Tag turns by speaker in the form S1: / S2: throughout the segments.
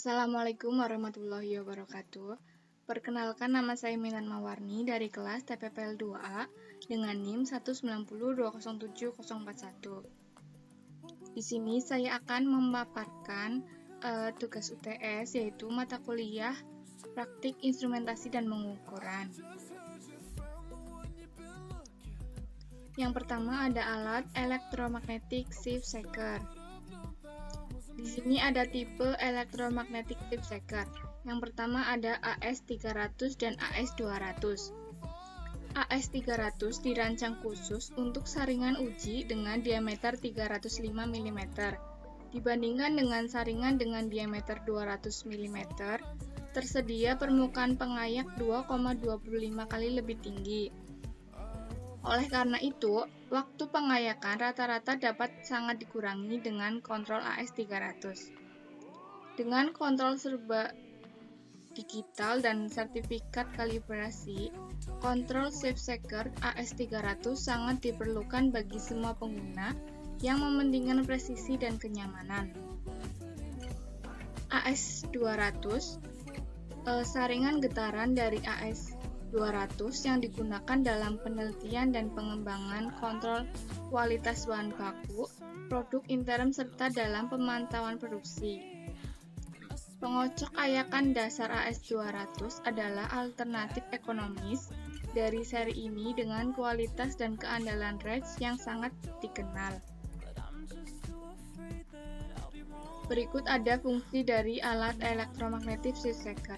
S1: Assalamualaikum warahmatullahi wabarakatuh. Perkenalkan, nama saya Milan Mawarni dari kelas TPPL 2A dengan NIM 190207041. Di sini saya akan memaparkan tugas UTS, yaitu mata kuliah praktik instrumentasi dan pengukuran. Yang pertama ada alat electromagnetic shift shaker. Di sini ada tipe electromagnetic shift shaker. Yang pertama ada AS300 dan AS200. AS300 dirancang khusus untuk saringan uji dengan diameter 305 mm. Dibandingkan dengan saringan dengan diameter 200 mm, tersedia permukaan pengayak 2,25 kali lebih tinggi. Oleh karena itu, waktu pengayakan rata-rata dapat sangat dikurangi dengan kontrol AS300. Dengan kontrol serba digital dan sertifikat kalibrasi, kontrol shift shaker AS300 sangat diperlukan bagi semua pengguna yang mementingkan presisi dan kenyamanan. AS200 saringan getaran dari AS200 yang digunakan dalam penelitian dan pengembangan kontrol kualitas bahan baku, produk interim serta dalam pemantauan produksi. Pengocok ayakan dasar AS200 adalah alternatif ekonomis dari seri ini dengan kualitas dan keandalan range yang sangat dikenal. Berikut ada fungsi dari alat electromagnetic shift shaker,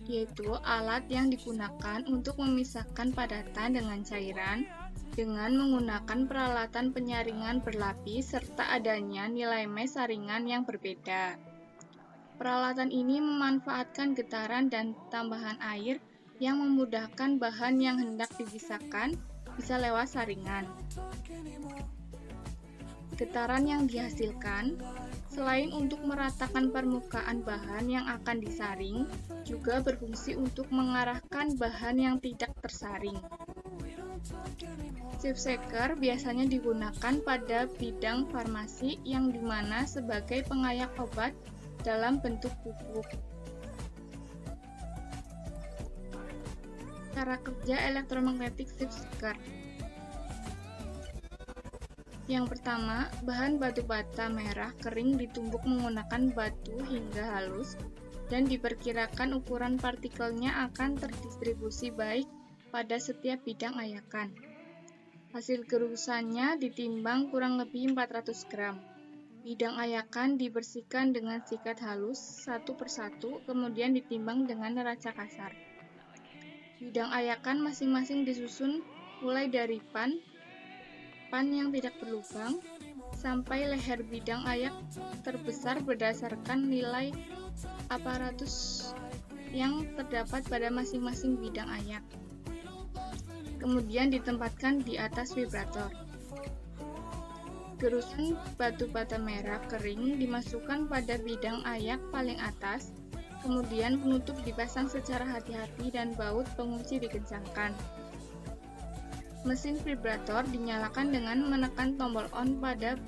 S1: yaitu alat yang digunakan untuk memisahkan padatan dengan cairan dengan menggunakan peralatan penyaringan berlapis serta adanya nilai mass saringan yang berbeda. Peralatan ini memanfaatkan getaran dan tambahan air yang memudahkan bahan yang hendak dipisahkan bisa lewat saringan. Getaran yang dihasilkan, selain untuk meratakan permukaan bahan yang akan disaring, juga berfungsi untuk mengarahkan bahan yang tidak tersaring. Shift shaker biasanya digunakan pada bidang farmasi yang dimana sebagai pengayak obat dalam bentuk bubuk. Cara kerja electromagnetic shift shaker. Yang pertama, bahan batu bata merah kering ditumbuk menggunakan batu hingga halus dan diperkirakan ukuran partikelnya akan terdistribusi baik pada setiap bidang ayakan. Hasil gerusannya ditimbang kurang lebih 400 gram. Bidang ayakan dibersihkan dengan sikat halus satu persatu, kemudian ditimbang dengan neraca kasar. Bidang ayakan masing-masing disusun mulai dari pan yang tidak berlubang sampai leher bidang ayak terbesar berdasarkan nilai aparatus yang terdapat pada masing-masing bidang ayak. Kemudian ditempatkan di atas vibrator. Gerusan batu bata merah kering dimasukkan pada bidang ayak paling atas, kemudian penutup dipasang secara hati-hati dan baut pengunci dikencangkan. Mesin vibrator dinyalakan dengan menekan tombol on pada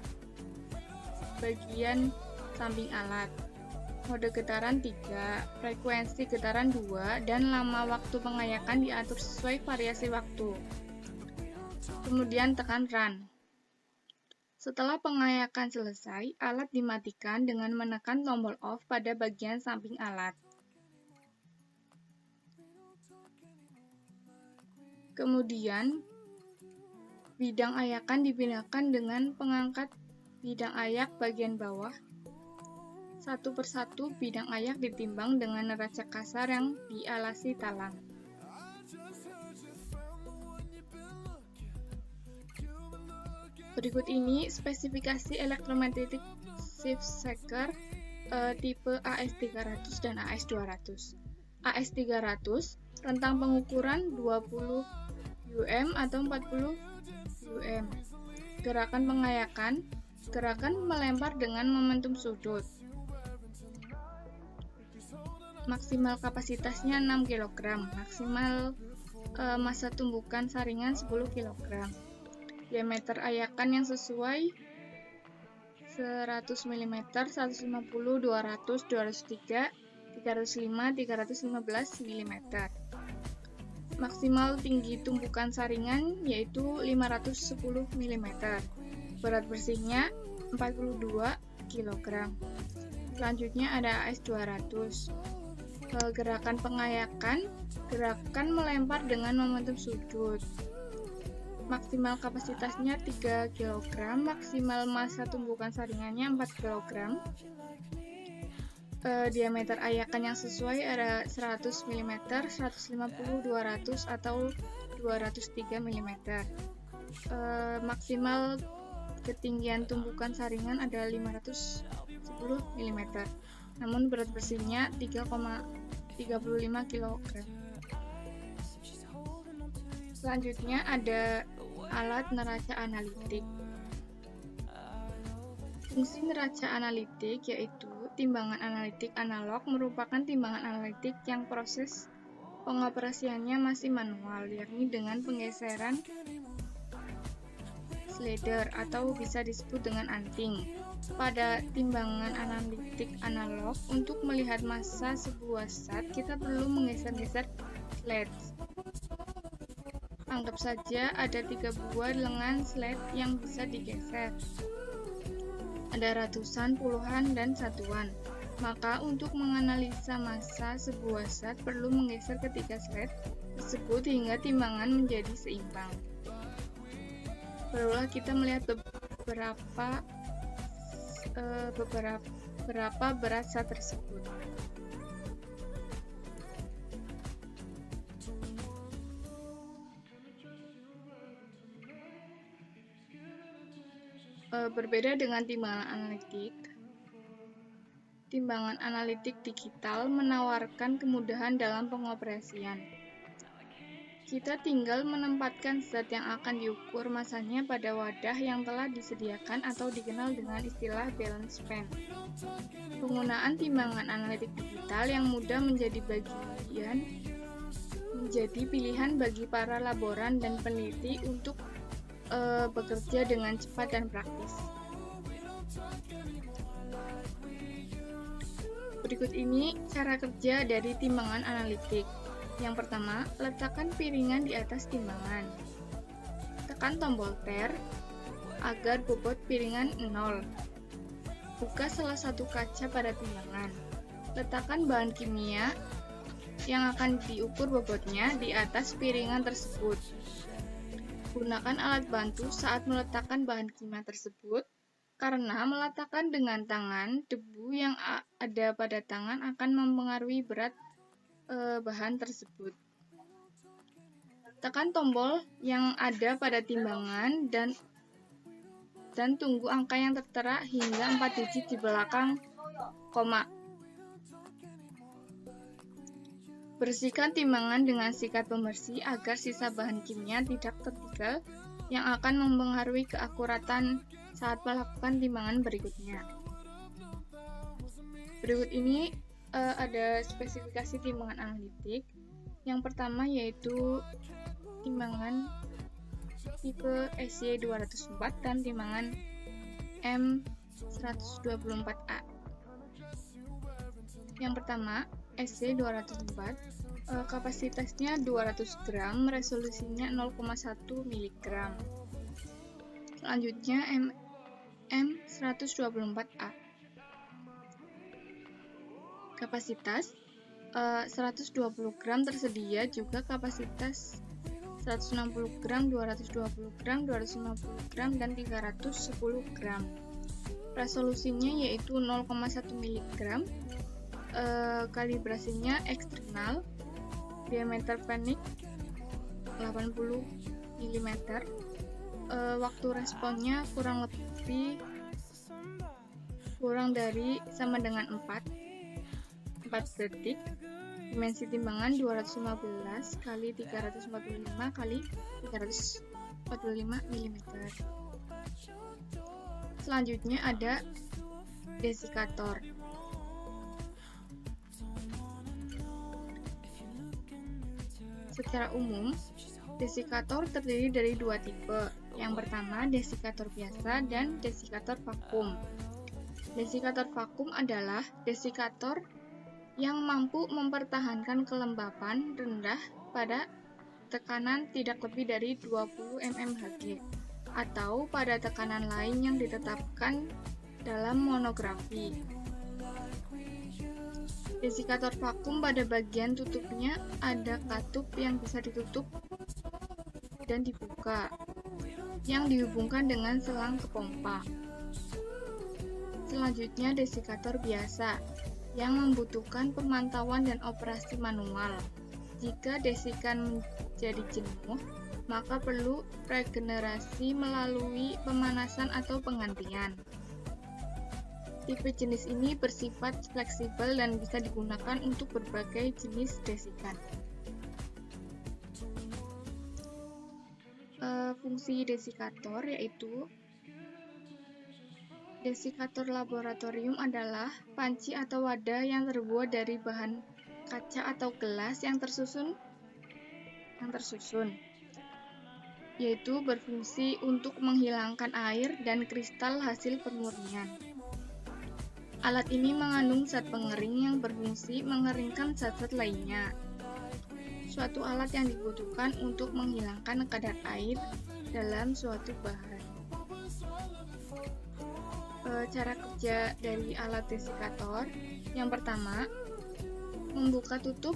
S1: bagian samping alat. Mode getaran 3, frekuensi getaran 2, dan lama waktu pengayakan diatur sesuai variasi waktu. Kemudian tekan run. Setelah pengayakan selesai, alat dimatikan dengan menekan tombol off pada bagian samping alat. Kemudian, bidang ayakan dipindahkan dengan pengangkat bidang ayak bagian bawah. Satu persatu bidang ayak ditimbang dengan neraca kasar yang dialasi talang. Berikut ini spesifikasi electromagnetic shift shaker tipe AS300 dan AS200. AS300 rentang pengukuran 20 UM atau 40 UM. Gerakan pengayakan, gerakan melempar dengan momentum sudut. Maksimal kapasitasnya 6 kg, maksimal massa tumbukan saringan 10 kg. Diameter ayakan yang sesuai 100 mm, 150, 200, 203, 305, 315 mm. Maksimal tinggi tumpukan saringan yaitu 510 mm. Berat bersihnya 42 kg. Selanjutnya ada AS200. Gerakan pengayakan, gerakan melempar dengan momentum sudut. Maksimal kapasitasnya 3 kg, maksimal massa tumpukan saringannya 4 kg. Diameter ayakan yang sesuai ada 100 mm, 150, 200, atau 203 mm. Maksimal ketinggian tumpukan saringan ada 510 mm. Namun berat bersihnya 3,35 kg. Selanjutnya ada alat neraca analitik. Fungsi neraca analitik yaitu timbangan analitik analog merupakan timbangan analitik yang proses pengoperasiannya masih manual, yakni dengan penggeseran slider atau bisa disebut dengan anting. Pada timbangan analitik analog, untuk melihat massa sebuah zat, kita perlu menggeser-geser slide. Anggap saja ada 3 buah lengan slide yang bisa digeser. Ada ratusan, puluhan, dan satuan. Maka untuk menganalisa massa sebuah zat perlu menggeser ketiga slide tersebut hingga timbangan menjadi seimbang. Barulah kita melihat berapa berat zat tersebut. Berbeda dengan timbangan analitik, timbangan analitik digital menawarkan kemudahan dalam pengoperasian. Kita tinggal menempatkan zat yang akan diukur massanya pada wadah yang telah disediakan atau dikenal dengan istilah balance pan. Penggunaan timbangan analitik digital yang mudah menjadi pilihan bagi para laboran dan peneliti untuk bekerja dengan cepat dan praktis. Berikut ini cara kerja dari timbangan analitik. Yang pertama, letakkan piringan di atas timbangan. Tekan tombol tab agar bobot piringan 0. Buka salah satu kaca pada timbangan. Letakkan bahan kimia yang akan diukur bobotnya di atas piringan tersebut. Gunakan alat bantu saat meletakkan bahan kimia tersebut, karena meletakkan dengan tangan, debu yang ada pada tangan akan mempengaruhi berat bahan tersebut. Tekan tombol yang ada pada timbangan dan tunggu angka yang tertera hingga 4 digit di belakang koma. Bersihkan timbangan dengan sikat pembersih agar sisa bahan kimia tidak tertinggal yang akan mempengaruhi keakuratan saat melakukan timbangan berikutnya. Berikut ini ada spesifikasi timbangan analitik. Yang pertama yaitu timbangan tipe SY204 dan timbangan M124A. Yang pertama, SY204, kapasitasnya 200 gram, resolusinya 0,1 mg. Selanjutnya M124A. Kapasitas 120 gram, tersedia juga kapasitas 160 gram, 220 gram, 250 gram, dan 310 gram. Resolusinya yaitu 0,1 mg. Kalibrasinya eksternal. Diameter panik 80 mm. Waktu responnya kurang dari sama dengan 4 detik. Dimensi timbangan 215 kali 345 kali 345 mm. Selanjutnya ada desikator. Secara umum, desikator terdiri dari dua tipe, Yang pertama, desikator biasa dan desikator vakum. Desikator vakum adalah desikator yang mampu mempertahankan kelembapan rendah pada tekanan tidak lebih dari 20 mmHg atau pada tekanan lain yang ditetapkan dalam monografi. Desikator vakum pada bagian tutupnya ada katup yang bisa ditutup dan dibuka, yang dihubungkan dengan selang ke pompa. Selanjutnya desikator biasa, yang membutuhkan pemantauan dan operasi manual. Jika desikan menjadi jenuh, maka perlu regenerasi melalui pemanasan atau penggantian. Tipe jenis ini bersifat fleksibel dan bisa digunakan untuk berbagai jenis desikan. Fungsi desikator yaitu desikator laboratorium adalah panci atau wadah yang terbuat dari bahan kaca atau gelas yang tersusun, yaitu berfungsi untuk menghilangkan air dan kristal hasil pemurnian. Alat ini mengandung zat pengering yang berfungsi mengeringkan zat-zat lainnya. Suatu alat yang dibutuhkan untuk menghilangkan kadar air dalam suatu bahan. Cara kerja dari alat desikator, yang pertama, membuka tutup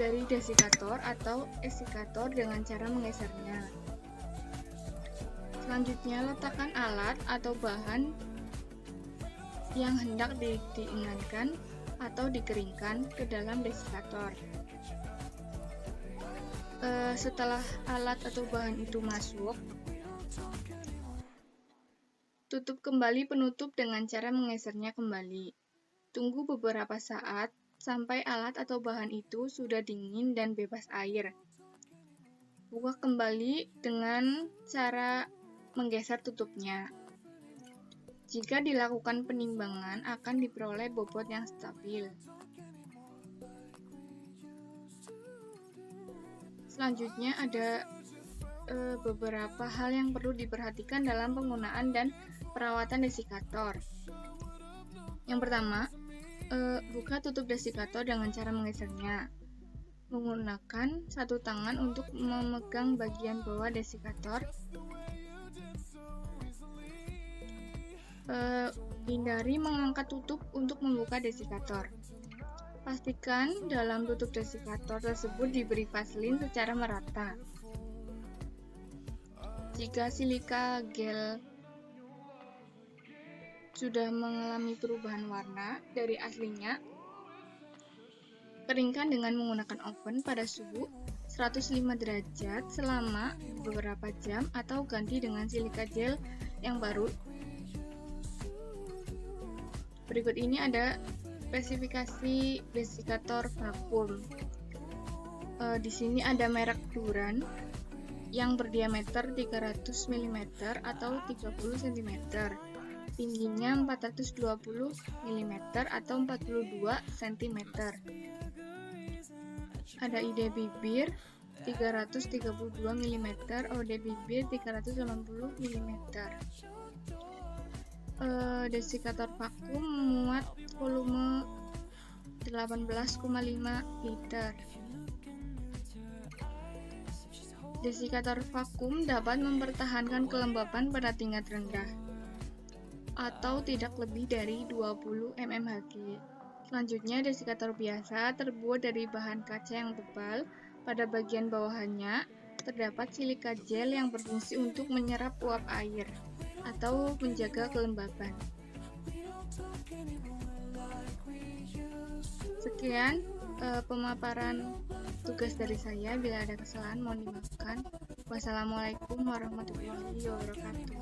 S1: dari desikator atau esikator dengan cara menggesernya. Selanjutnya, letakkan alat atau bahan yang hendak didinginkan atau dikeringkan ke dalam desikator. Setelah alat atau bahan itu masuk, tutup kembali penutup dengan cara menggesernya kembali. Tunggu beberapa saat sampai alat atau bahan itu sudah dingin dan bebas air. Buka kembali dengan cara menggeser tutupnya. Jika dilakukan penimbangan, akan diperoleh bobot yang stabil. Selanjutnya ada beberapa hal yang perlu diperhatikan dalam penggunaan dan perawatan desikator. Yang pertama, buka tutup desikator dengan cara menggesernya. Menggunakan satu tangan untuk memegang bagian bawah desikator. Hindari mengangkat tutup untuk membuka desikator. Pastikan dalam tutup desikator tersebut diberi vaselin secara merata. Jika silika gel sudah mengalami perubahan warna dari aslinya, keringkan dengan menggunakan oven pada suhu 105 derajat selama beberapa jam atau ganti dengan silika gel yang baru. Berikut ini ada spesifikasi desikator vakum. Di sini ada merek Duran yang berdiameter 300 mm atau 30 cm, tingginya 420 mm atau 42 cm. Ada ID bibir 332 mm, OD bibir 380 mm. Desikator vakum memuat volume 18,5 liter. Desikator vakum dapat mempertahankan kelembapan pada tingkat rendah atau tidak lebih dari 20 mmHg. Selanjutnya, desikator biasa terbuat dari bahan kaca yang tebal. Pada bagian bawahannya terdapat silika gel yang berfungsi untuk menyerap uap air atau menjaga kelembapan. Sekian pemaparan tugas dari saya. Bila ada kesalahan mohon dimaafkan. Wassalamualaikum warahmatullahi wabarakatuh.